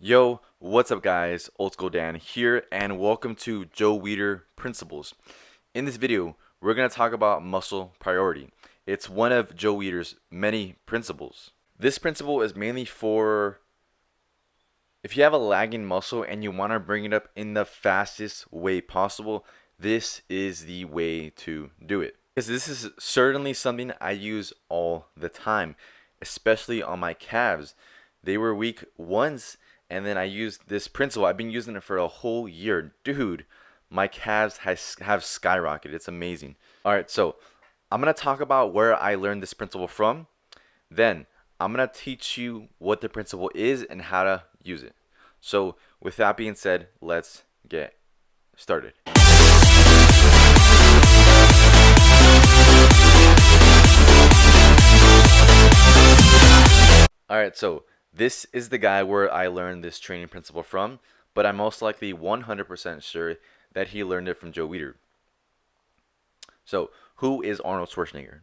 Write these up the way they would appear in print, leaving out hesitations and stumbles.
Yo, what's up guys? Old School Dan here and welcome to Joe Weider Principles. In this video, we're going to talk about muscle priority. It's one of Joe Weider's many principles. This principle is mainly for if you have a lagging muscle and you want to bring it up in the fastest way possible, this is the way to do it. Because this is certainly something I use all the time, especially on my calves. They were weak once and then I used this principle. I've been using it for a whole year. Dude, my calves have skyrocketed. It's amazing. Alright, so I'm going to talk about where I learned this principle from. Then I'm going to teach you what the principle is and how to use it. So with that being said, let's get started. Alright, so this is the guy where I learned this training principle from, but I'm most likely 100% sure that he learned it from Joe Weider. So, who is Arnold Schwarzenegger?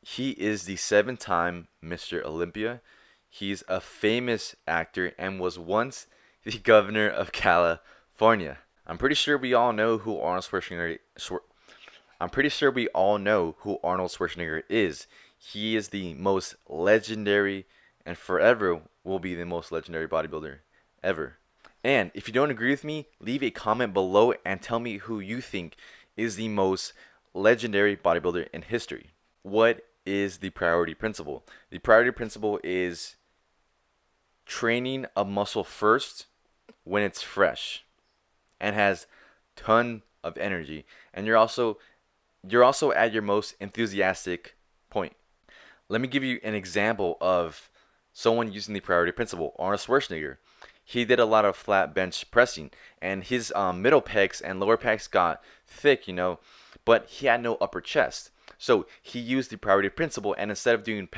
He is the 7-time Mr. Olympia. He's a famous actor and was once the governor of California. I'm pretty sure we all know who Arnold Schwarzenegger is. He is the most legendary and forever will be the most legendary bodybuilder ever. And if you don't agree with me, leave a comment below and tell me who you think is the most legendary bodybuilder in history. What is the priority principle? The priority principle is training a muscle first when it's fresh and has ton of energy, and you're also at your most enthusiastic point. Let me give you an example of someone using the priority principle. Arnold Schwarzenegger. He did a lot of flat bench pressing, and his middle pecs and lower pecs got thick, but he had no upper chest. So he used the priority principle, and instead of doing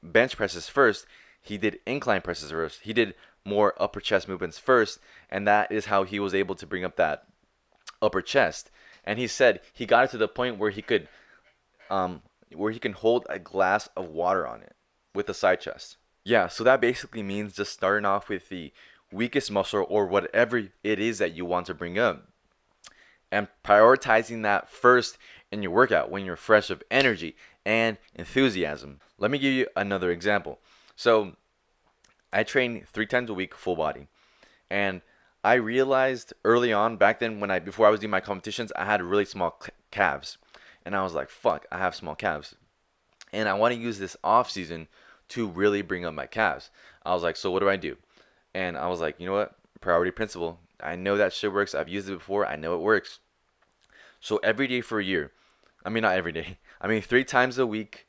bench presses first, he did incline presses first. He did more upper chest movements first, and that is how he was able to bring up that upper chest. And he said he got it to the point where he can hold a glass of water on it with the side chest. Yeah, so that basically means just starting off with the weakest muscle or whatever it is that you want to bring up and prioritizing that first in your workout when you're fresh of energy and enthusiasm. Let me give you another example. So I train 3 times a week full body, and I realized early on back then before I was doing my competitions, I had really small calves, and I was like, fuck, I have small calves. And I want to use this off season to really bring up my calves. I was like, so what do I do? And I was like, you know what? Priority principle. I know that shit works. I've used it before. I know it works. So every day for a year, not every day. 3 times a week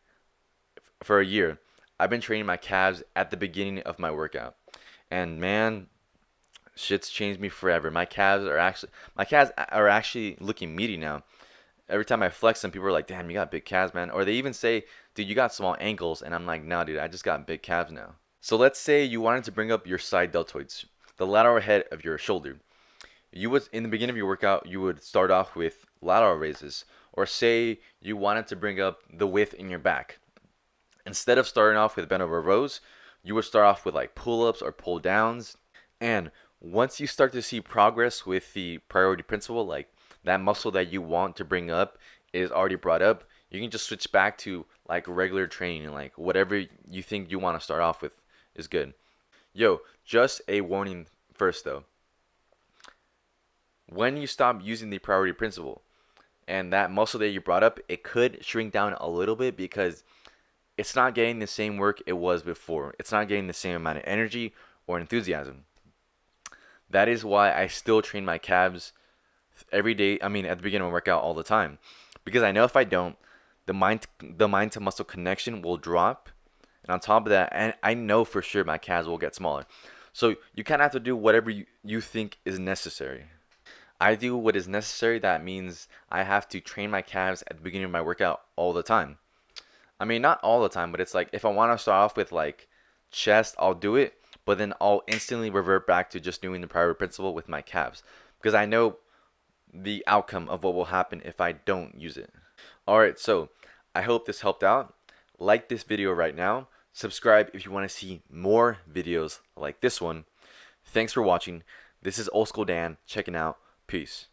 for a year, I've been training my calves at the beginning of my workout. And man, shit's changed me forever. My calves are actually looking meaty now. Every time I flex them, people are like, damn, you got big calves, man. Or they even say, dude, you got small ankles. And I'm like, nah, dude, I just got big calves now. So let's say you wanted to bring up your side deltoids, the lateral head of your shoulder. In the beginning of your workout, you would start off with lateral raises. Or say you wanted to bring up the width in your back. Instead of starting off with bent over rows, you would start off with like pull-ups or pull-downs. And once you start to see progress with the priority principle, like that muscle that you want to bring up is already brought up, you can just switch back to like regular training and like whatever you think you want to start off with is good. Yo, just a warning first though. When you stop using the priority principle and that muscle that you brought up, it could shrink down a little bit because it's not getting the same work it was before. It's not getting the same amount of energy or enthusiasm. That is why I still train my calves every day. At the beginning of my workout all the time, because I know if I don't, the mind to muscle connection will drop, and on top of that, and I know for sure my calves will get smaller. So you kind of have to do whatever you think is necessary. I do what is necessary. That means I have to train my calves at the beginning of my workout all the time. Not all the time, but it's like if I want to start off with like chest, I'll do it, but then I'll instantly revert back to just doing the priority principle with my calves because I know the outcome of what will happen if I don't use it. Alright, so I hope this helped out. Like this video right now. Subscribe if you want to see more videos like this one. Thanks for watching. This is Old School Dan checking out. Peace.